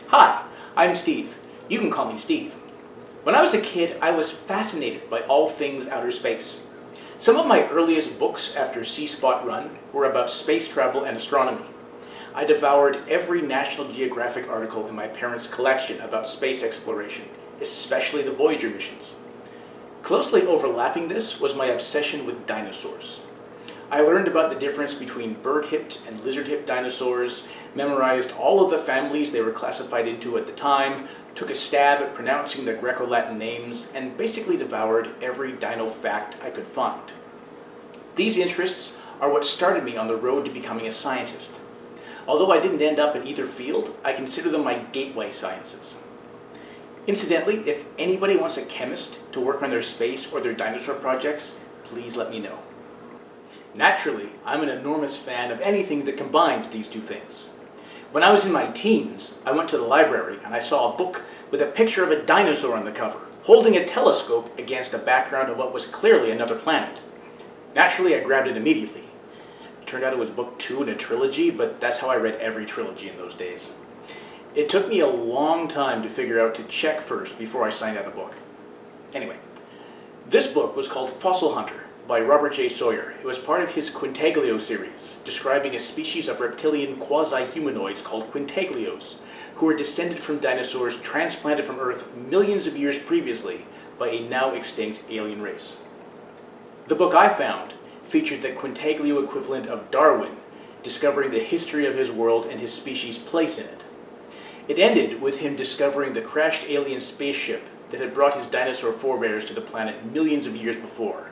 Hi, I'm Steve. You can call me Steve. When I was a kid, I was fascinated by all things outer space. Some of my earliest books after C-Spot Run were about space travel and astronomy. I devoured every National Geographic article in my parents' collection about space exploration, especially the Voyager missions. Closely overlapping this was my obsession with dinosaurs. I learned about the difference between bird-hipped and lizard-hipped dinosaurs, memorized all of the families they were classified into at the time, took a stab at pronouncing the Greco-Latin names, and basically devoured every dino fact I could find. These interests are what started me on the road to becoming a scientist. Although I didn't end up in either field, I consider them my gateway sciences. Incidentally, if anybody wants a chemist to work on their space or their dinosaur projects, please let me know. Naturally, I'm an enormous fan of anything that combines these two things. When I was in my teens, I went to the library and I saw a book with a picture of a dinosaur on the cover, holding a telescope against a background of what was clearly another planet. Naturally, I grabbed it immediately. It turned out it was book 2 in a trilogy, but that's how I read every trilogy in those days. It took me a long time to figure out to check first before I signed out a book. Anyway, this book was called Fossil Hunter by Robert J. Sawyer. It was part of his Quintaglio series, describing a species of reptilian quasi-humanoids called quintaglios, who were descended from dinosaurs transplanted from Earth millions of years previously by a now extinct alien race. The book I found featured the quintaglio equivalent of Darwin, discovering the history of his world and his species' place in it. It ended with him discovering the crashed alien spaceship that had brought his dinosaur forebears to the planet millions of years before,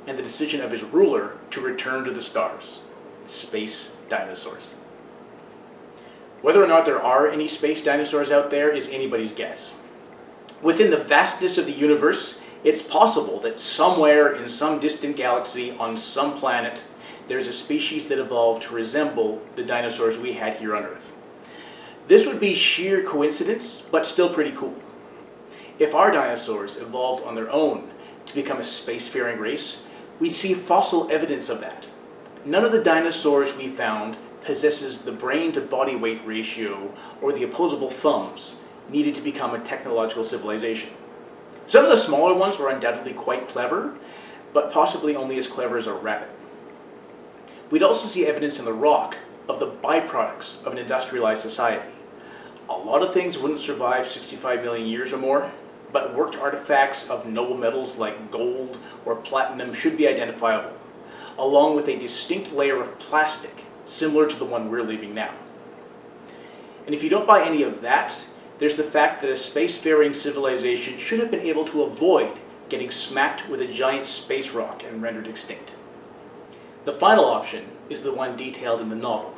and the decision of his ruler to return to the stars. Space dinosaurs. Whether or not there are any space dinosaurs out there is anybody's guess. Within the vastness of the universe, it's possible that somewhere in some distant galaxy on some planet, there's a species that evolved to resemble the dinosaurs we had here on Earth. This would be sheer coincidence, but still pretty cool. If our dinosaurs evolved on their own to become a spacefaring race, we'd see fossil evidence of that. None of the dinosaurs we found possesses the brain-to-body weight ratio or the opposable thumbs needed to become a technological civilization. Some of the smaller ones were undoubtedly quite clever, but possibly only as clever as a rabbit. We'd also see evidence in the rock of the byproducts of an industrialized society. A lot of things wouldn't survive 65 million years or more, but worked artifacts of noble metals like gold or platinum should be identifiable, along with a distinct layer of plastic similar to the one we're leaving now. And if you don't buy any of that, there's the fact that a spacefaring civilization should have been able to avoid getting smacked with a giant space rock and rendered extinct. The final option is the one detailed in the novel.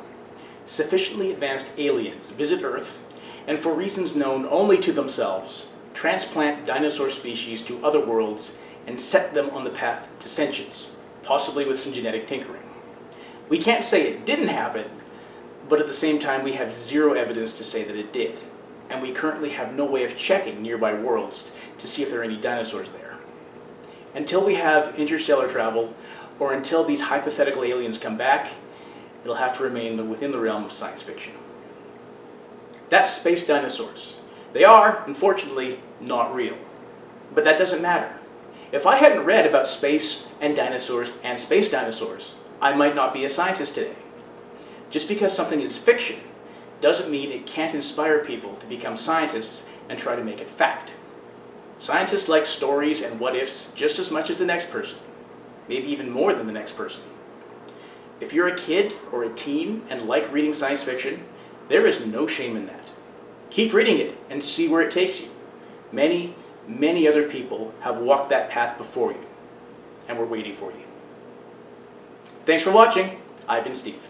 Sufficiently advanced aliens visit Earth, and for reasons known only to themselves, transplant dinosaur species to other worlds and set them on the path to sentience, possibly with some genetic tinkering. We can't say it didn't happen, but at the same time we have zero evidence to say that it did, and we currently have no way of checking nearby worlds to see if there are any dinosaurs there. Until we have interstellar travel, or until these hypothetical aliens come back, it'll have to remain within the realm of science fiction. That's space dinosaurs. They are, unfortunately, not real. But that doesn't matter. If I hadn't read about space and space dinosaurs, I might not be a scientist today. Just because something is fiction doesn't mean it can't inspire people to become scientists and try to make it fact. Scientists like stories and what-ifs just as much as the next person, maybe even more than the next person. If you're a kid or a teen and like reading science fiction, there is no shame in that. Keep reading it and see where it takes you. Many, many other people have walked that path before you, and we're waiting for you. Thanks for watching. I've been Steve.